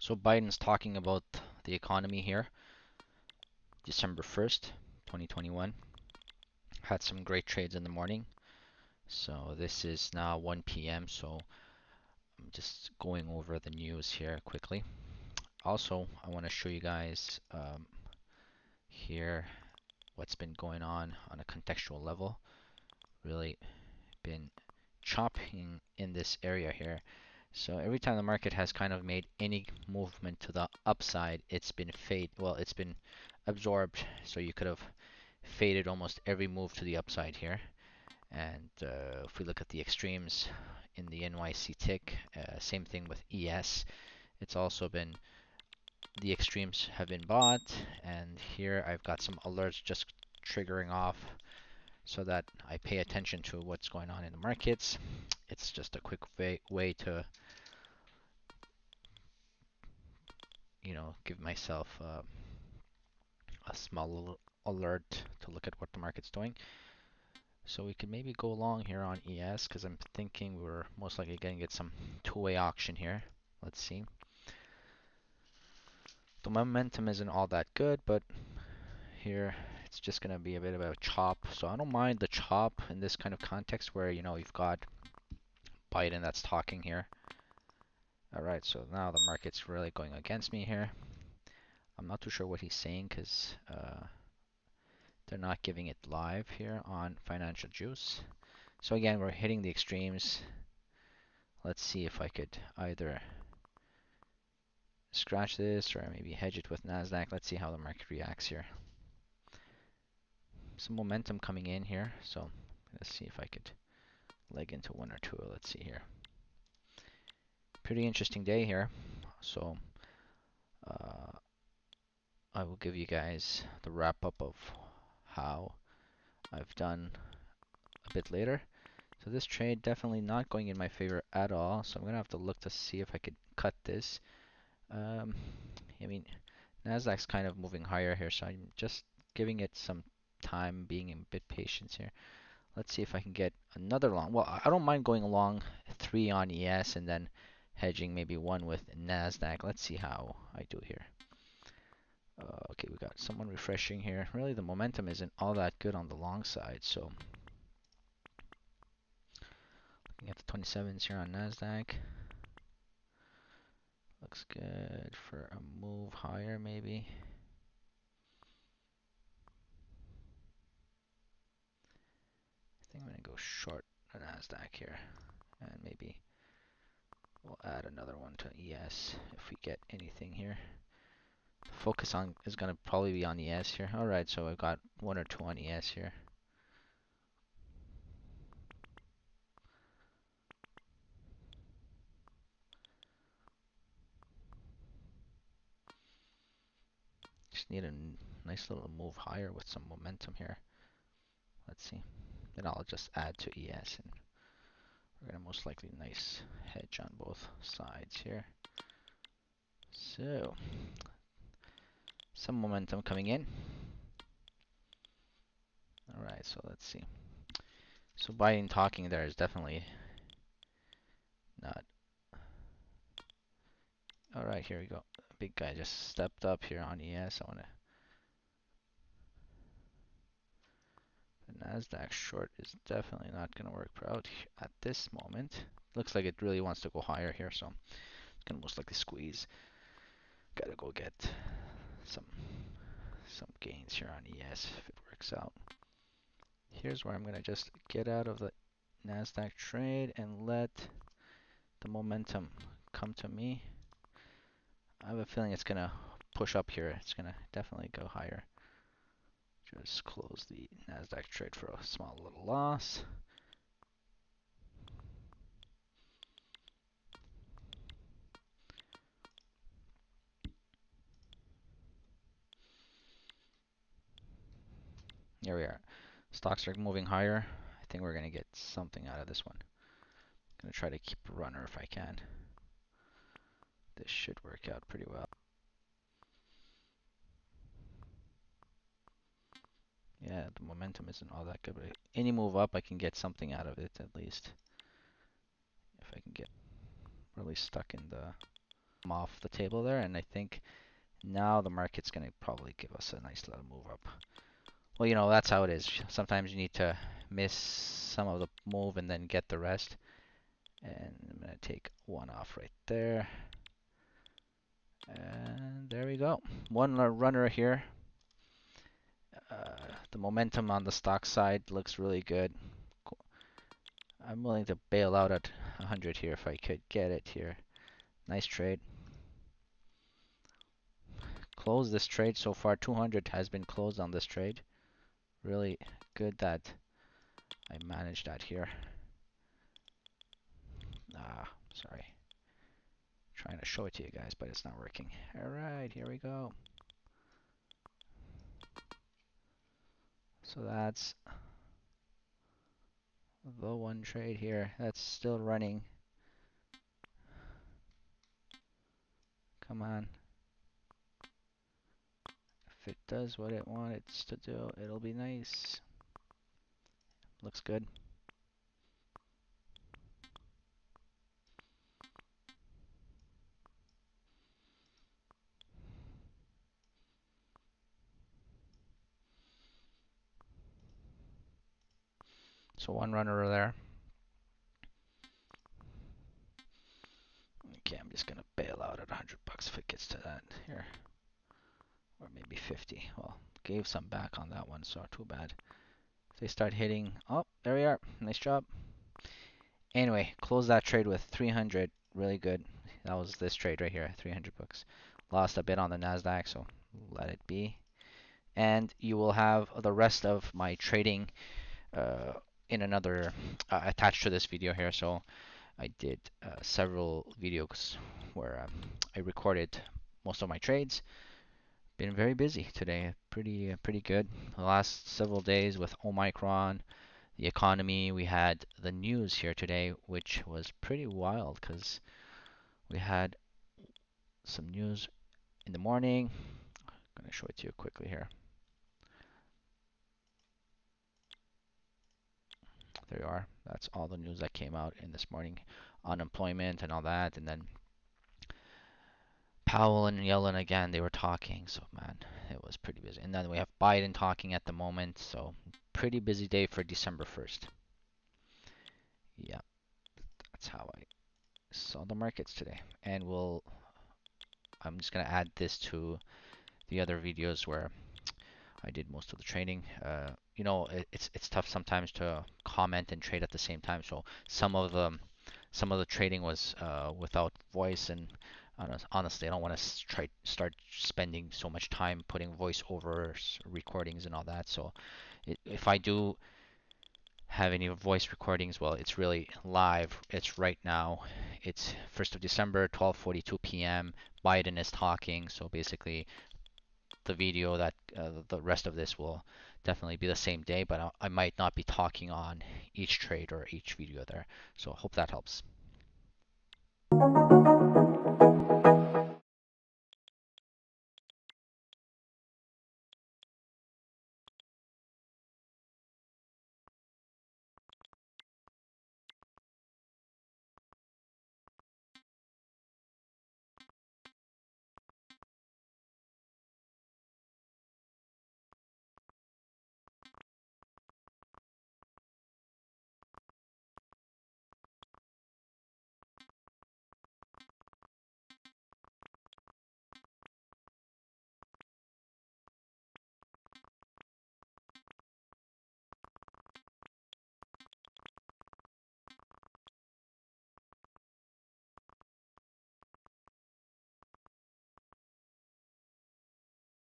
So Biden's talking about the economy here. December 1st, 2021. Had some great trades in the morning. So this is now 1 p.m. So I'm just going over the news here quickly. Also, I want to show you guys here what's been going on a contextual level. Really been chopping in this area here. So every time the market has kind of made any movement to the upside, it's been it's been absorbed. So you could have faded almost every move to the upside here. And if we look at the extremes in the NYSE tick, same thing with ES. It's also been, the extremes have been bought, and here I've got some alerts just triggering off so that I pay attention to what's going on in the markets. It's just a quick way to, give myself a small little alert to look at what the market's doing. So we could maybe go along here on ES because I'm thinking we're most likely going to get some two-way auction here. Let's see. The momentum isn't all that good, but here it's just going to be a bit of a chop. So I don't mind the chop in this kind of context where, you've got Biden that's talking here. Alright, so now the market's really going against me here. I'm not too sure what he's saying because they're not giving it live here on FinancialJuice. So again, we're hitting the extremes. Let's see if I could either scratch this or maybe hedge it with NASDAQ. Let's see how the market reacts here. Some momentum coming in here, so let's see if I could leg into one or two. Let's see here. Pretty interesting day here. So I will give you guys the wrap up of how I've done a bit later. So this trade definitely not going in my favor at all. So I'm gonna have to look to see if I could cut this. I mean, Nasdaq's kind of moving higher here, so I'm just giving it some time, being a bit patient here. Let's see if I can get another long. Well, I don't mind going along 3 on ES and then hedging maybe 1 with Nasdaq. Let's see how I do here. Okay, we got someone refreshing here. Really, the momentum isn't all that good on the long side, so looking at the 27s here on Nasdaq. Looks good for a move higher, maybe. I think I'm going to go short the Nasdaq here, and maybe we'll add another one to ES if we get anything here. The focus on is going to probably be on ES here. Alright, so I've got 1 or 2 on ES here. Just need a nice little move higher with some momentum here. Let's see. Then I'll just add to ES, and we're going to most likely nice hedge on both sides here. So, some momentum coming in. Alright, so let's see. So Biden talking there is definitely not. Alright, here we go. Big guy just stepped up here on ES. I want to. The NASDAQ short is definitely not going to work out at this moment. Looks like it really wants to go higher here, so it's going to most likely squeeze. Got to go get some gains here on ES if it works out. Here's where I'm going to just get out of the NASDAQ trade and let the momentum come to me. I have a feeling it's going to push up here. It's going to definitely go higher. Just close the NASDAQ trade for a small little loss. Here we are. Stocks are moving higher. I think we're going to get something out of this one. I'm going to try to keep a runner if I can. This should work out pretty well. Yeah, the momentum isn't all that good, but any move up, I can get something out of it at least. If I can get really stuck in the off the table there, and I think now the market's going to probably give us a nice little move up. Well, you know, that's how it is. Sometimes you need to miss some of the move and then get the rest. And I'm going to take one off right there. And there we go. One runner here. The momentum on the stock side looks really good. I'm willing to bail out at 100 here if I could get it here. Nice trade. Close this trade so far. 200 has been closed on this trade. Really good that I managed that here. Sorry. Trying to show it to you guys, but it's not working. Alright, here we go. So that's the one trade here. That's still running. Come on. If it does what it wants to do, it'll be nice. Looks good. So one runner there. Okay, I'm just gonna bail out at 100 bucks if it gets to that here. Or maybe 50. Well, gave some back on that one, so too bad. If they start hitting, oh, there we are. Nice job. Anyway, close that trade with 300. Really good. That was this trade right here, 300 bucks. Lost a bit on the Nasdaq, so let it be. And you will have the rest of my trading in another attached to this video here. So I did several videos where I recorded most of my trades. Been very busy today. Pretty good. The last several days with Omicron, the economy. We had the news here today, which was pretty wild because we had some news in the morning. I'm going to show it to you quickly here. There you are. That's all the news that came out in this morning. Unemployment and all that. And then Powell and Yellen again, they were talking. So, man, it was pretty busy. And then we have Biden talking at the moment. So, pretty busy day for December 1st. Yeah, that's how I saw the markets today. And I'm just going to add this to the other videos where I did most of the trading. You know, it's tough sometimes to comment and trade at the same time. So some of the trading was without voice, and honestly, I don't want to start spending so much time putting voiceover recordings and all that. So if I do have any voice recordings, well, it's really live. It's right now. It's 1st of December, 12:42 p.m. Biden is talking. So basically, the video that the rest of this will definitely be the same day, but I might not be talking on each trade or each video there. So hope that helps.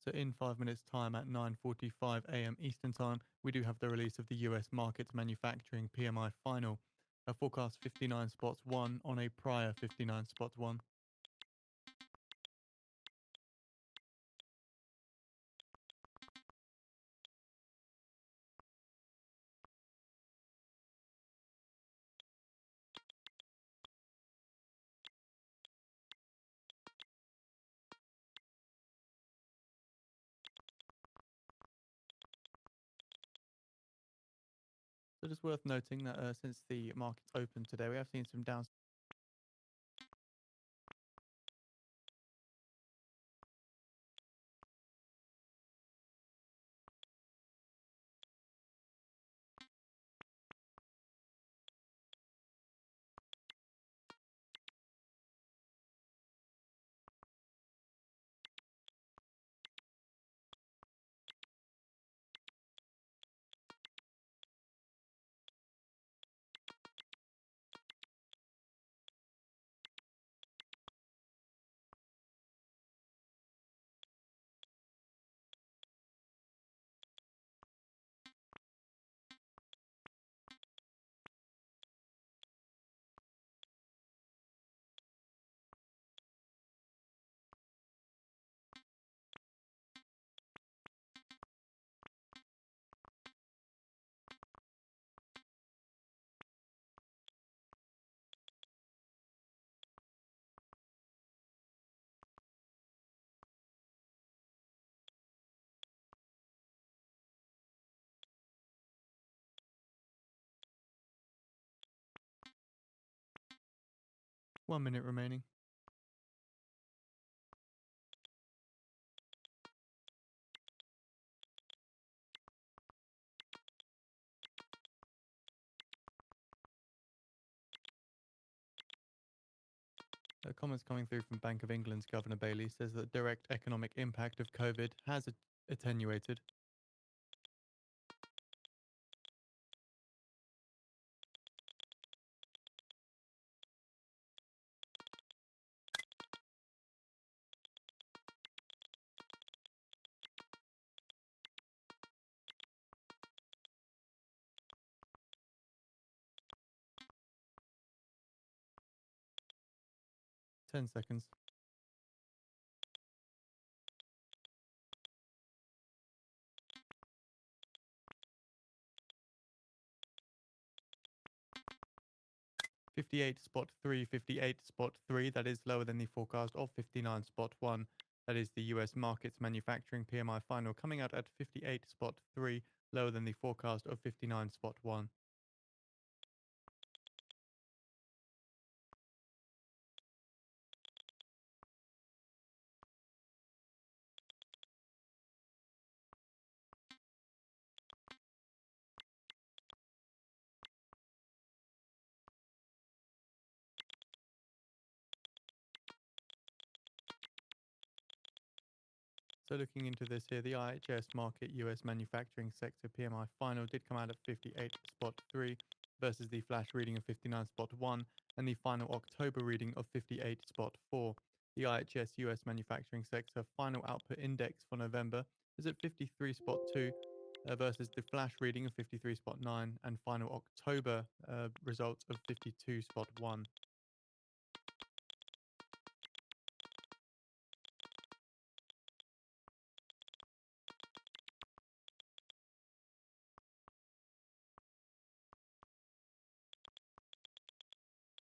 So in 5 minutes time at 9:45 a.m. Eastern time, we do have the release of the US markets manufacturing PMI final. A forecast 59 spots one on a prior 59 spots one. So just worth noting that since the markets opened today, we have seen some down 1 minute remaining. Comments coming through from Bank of England's Governor Bailey says that direct economic impact of COVID has attenuated. Ten seconds. 58.3, that is lower than the forecast of 59.1. That is the US markets manufacturing PMI final coming out at 58.3, lower than the forecast of 59.1. So looking into this here, the IHS market US manufacturing sector PMI final did come out at 58.3 versus the flash reading of 59.1 and the final October reading of 58.4. The IHS US manufacturing sector final output index for November is at 53.2 versus the flash reading of 53.9 and final October results of 52.1.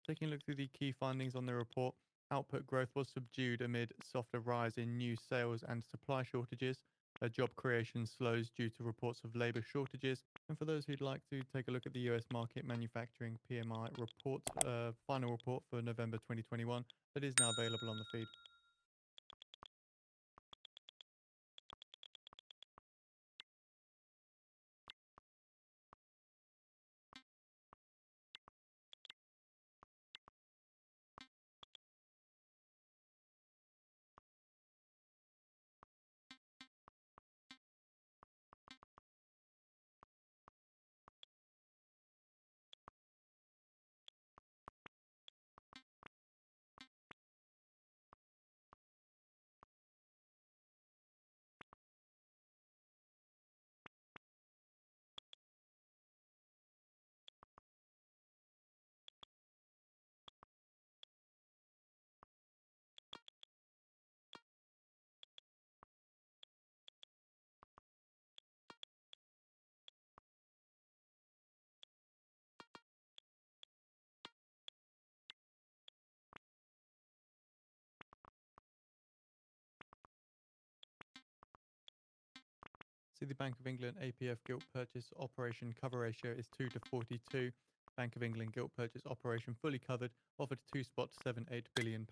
Taking a look through the key findings on the report, output growth was subdued amid softer rise in new sales and supply shortages. Job creation slows due to reports of labor shortages. And for those who'd like to take a look at the US market manufacturing PMI report, final report for November 2021, that is now available on the feed. See the Bank of England APF gilt purchase operation cover ratio is 2 to 42. Bank of England gilt purchase operation fully covered, offered £2.78 billion.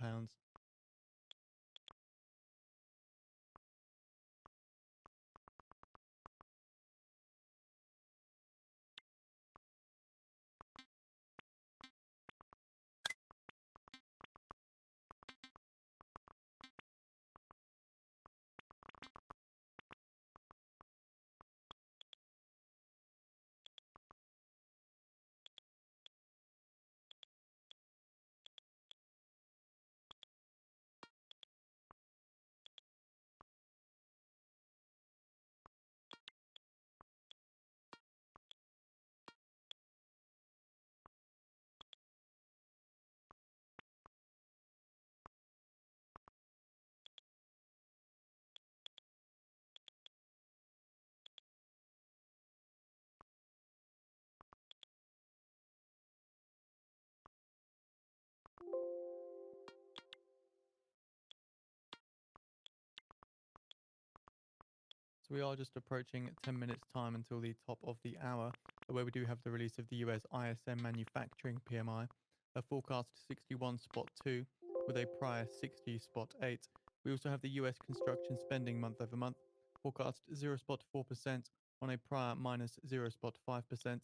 So we are just approaching 10 minutes time until the top of the hour, where we do have the release of the US ISM manufacturing PMI. forecast 61.2 with a prior 60.8. We also have the US construction spending month over month, forecast 0.4% on a prior minus 0.5%.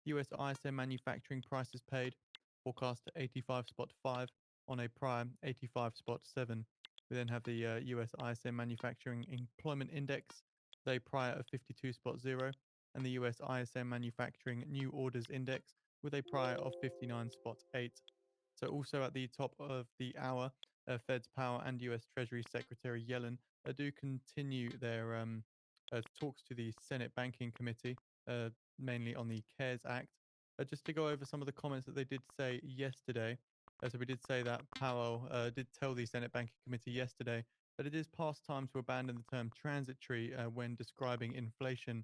US ISM manufacturing prices paid, forecast 85.5 on a prior 85.7. We then have the US ISM manufacturing employment index, with a prior of 52.0, and the US ISM manufacturing new orders index with a prior of 59.8. So also at the top of the hour, Fed's Powell and US Treasury Secretary Yellen do continue their talks to the Senate Banking Committee, mainly on the CARES Act. Just to go over some of the comments that they did say yesterday. So we did say that Powell did tell the Senate Banking Committee yesterday that it is past time to abandon the term transitory when describing inflation.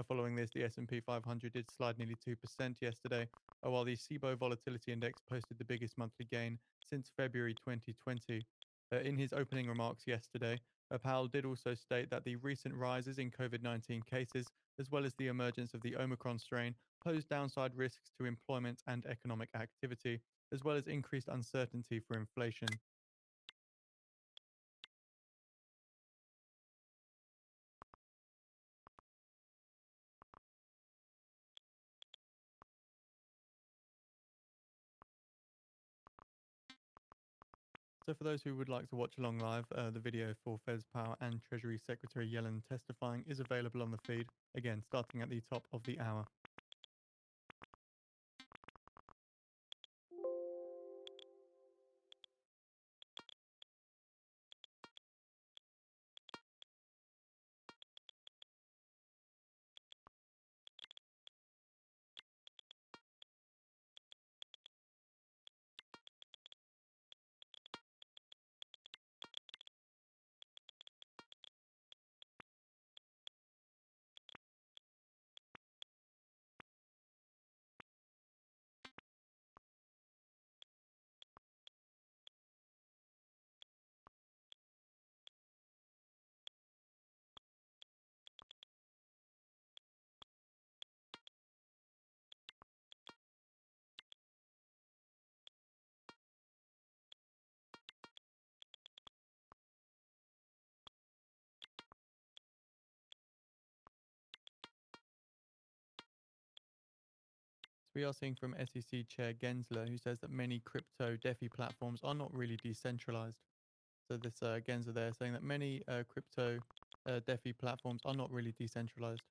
Following this, the S&P 500 did slide nearly 2% yesterday, while the SIBO Volatility Index posted the biggest monthly gain since February 2020. In his opening remarks yesterday, Powell did also state that the recent rises in COVID-19 cases, as well as the emergence of the Omicron strain, pose downside risks to employment and economic activity, as well as increased uncertainty for inflation. So for those who would like to watch along live, the video for Fez Powell and Treasury Secretary Yellen testifying is available on the feed, again, starting at the top of the hour. We are seeing from SEC Chair Gensler, who says that many crypto DeFi platforms are not really decentralized. So this Gensler there saying that many crypto DeFi platforms are not really decentralized.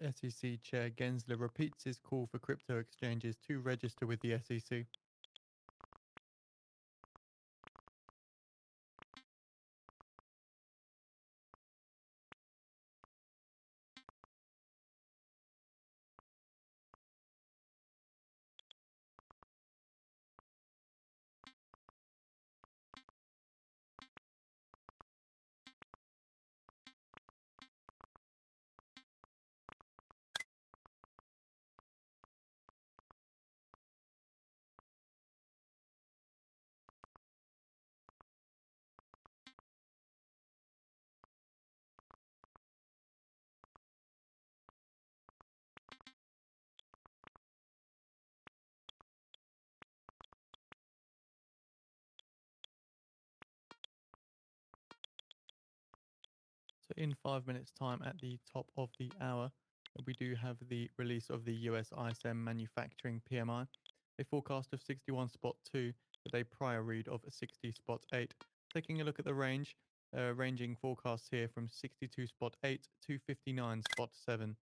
The SEC Chair Gensler repeats his call for crypto exchanges to register with the SEC. in 5 minutes time at the top of the hour, we do have the release of the US ISM manufacturing PMI, a forecast of 61.2 with a prior read of 60.8. Taking a look at the range, ranging forecasts here from 62.8 to 59.7.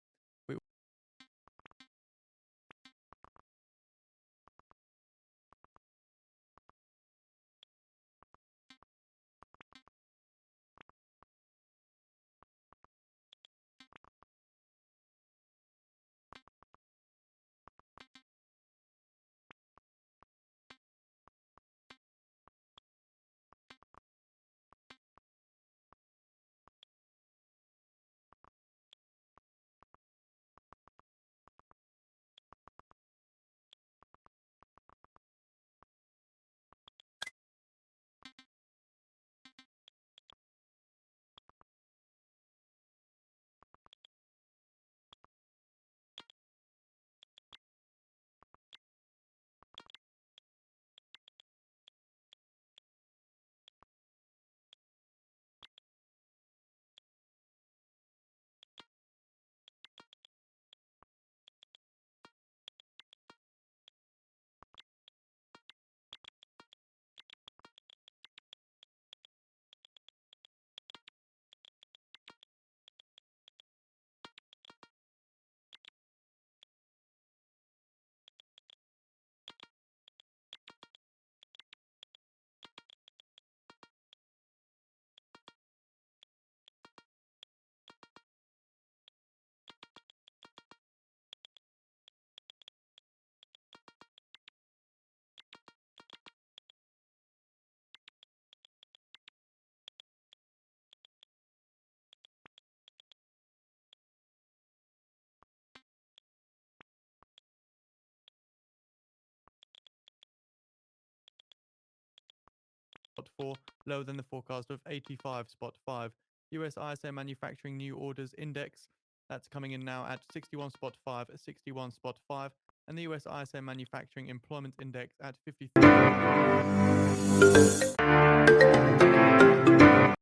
.4, lower than the forecast of 85.5. US ISM manufacturing new orders index, that's coming in now at 61.5, 61.5, and the US ISM manufacturing employment index at 53.